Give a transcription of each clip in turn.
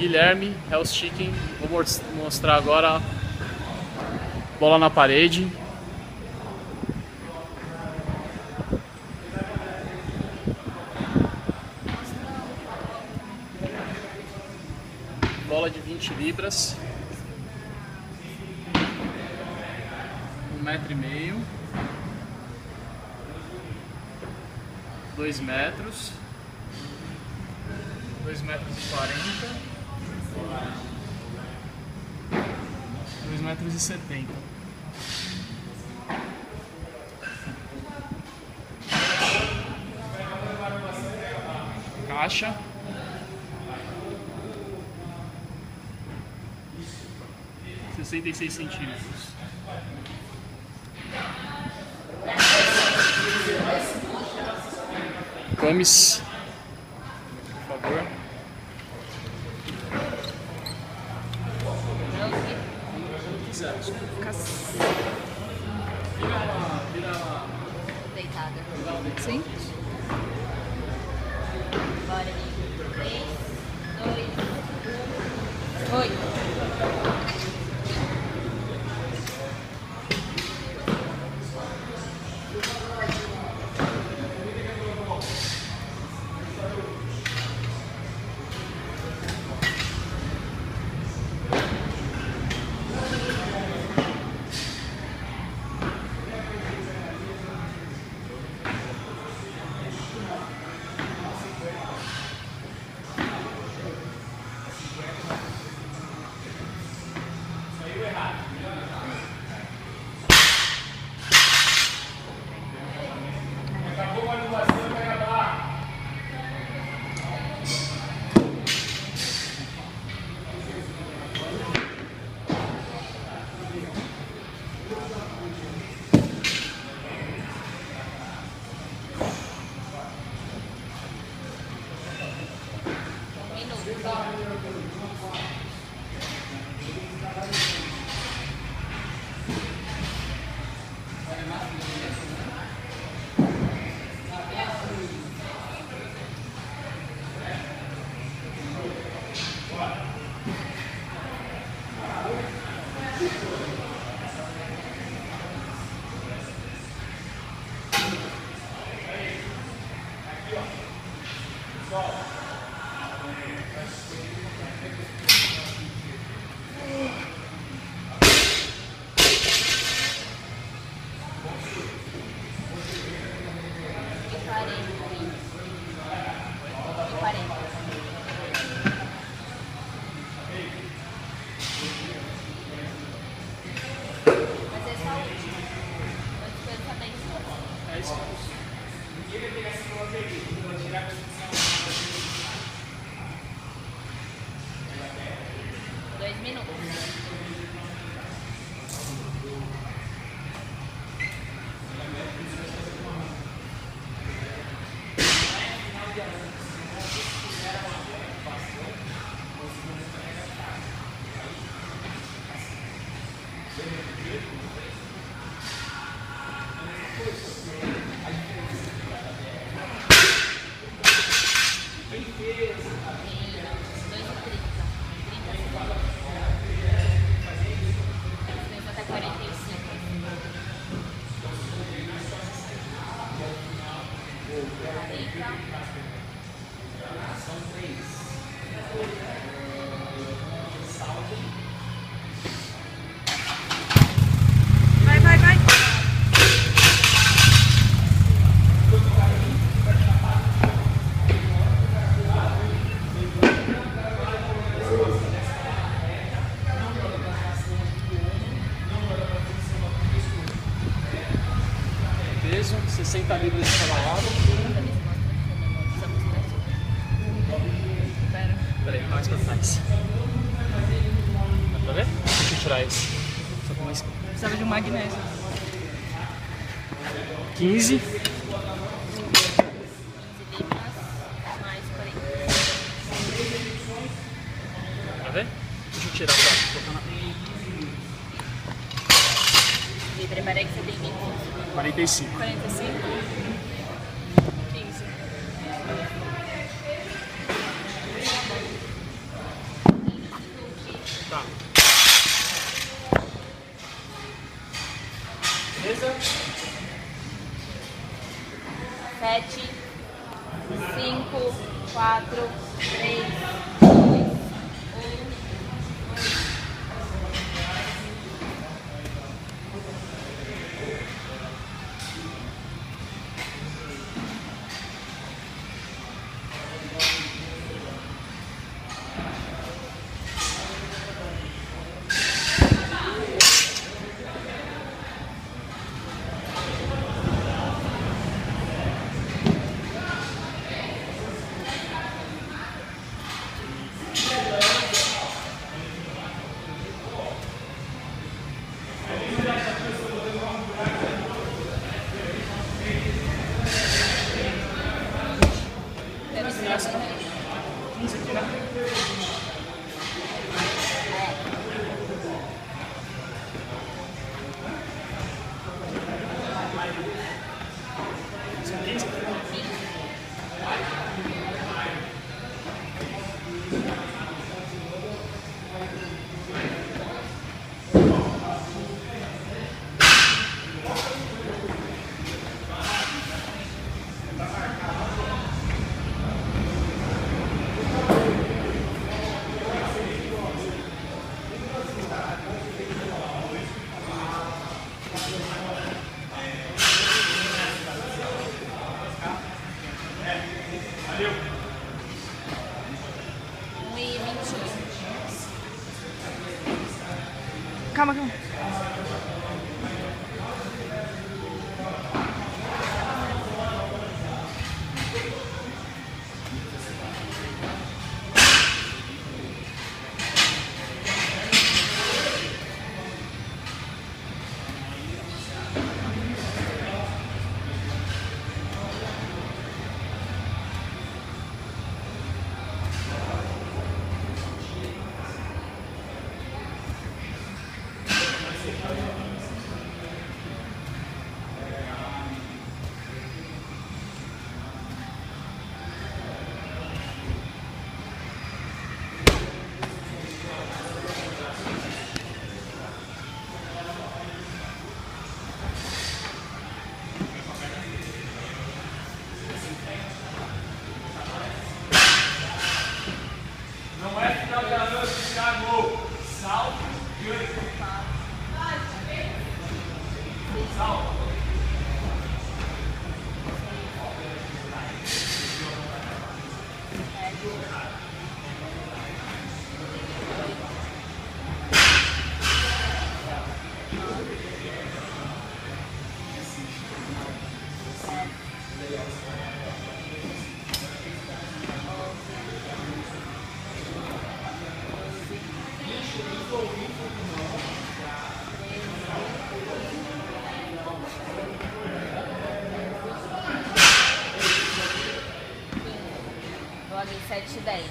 Guilherme, Hell's Chicken. Vou mostrar agora bola na parede. Bola de 20 libras. 1,5 m. 2 metros. 2,40 metros. 2,70 metros. Caixa. $66 centímetros. Camis, por favor. Deitada. Sim? Bora. 3, 2, 1. Oi. Peso, 60 libras de cada lado. Peraí, mais pra trás. Dá pra ver? Deixa eu tirar esse. Só com mais... Precisava de um magnésio. 15. Mais 40. Dá pra ver? Deixa eu tirar pra colocar na... E preparei que você tem 20. 45. 45. 15. 3, 2, 1. Deve ser assim, né? 15 aqui, né? São 15 aqui, né? Valeu! 1,28. Calma, calma. Não é final da noite, Thiago. Salto e 8. Salto. Logo em 7 e 10.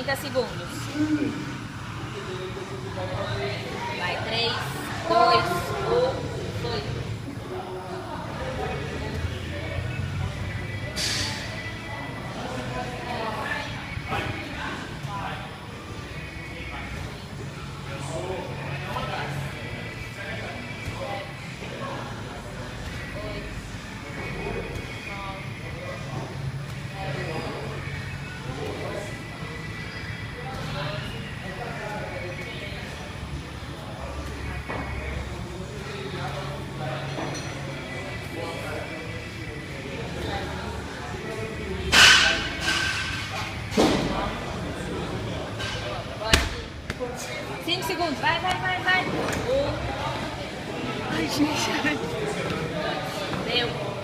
30 segundos. Vai, 3, 2, 1, foi. Agora aqui. 5 segundos. Vai, vai, vai, vai. 1. Ai, gente. Deu.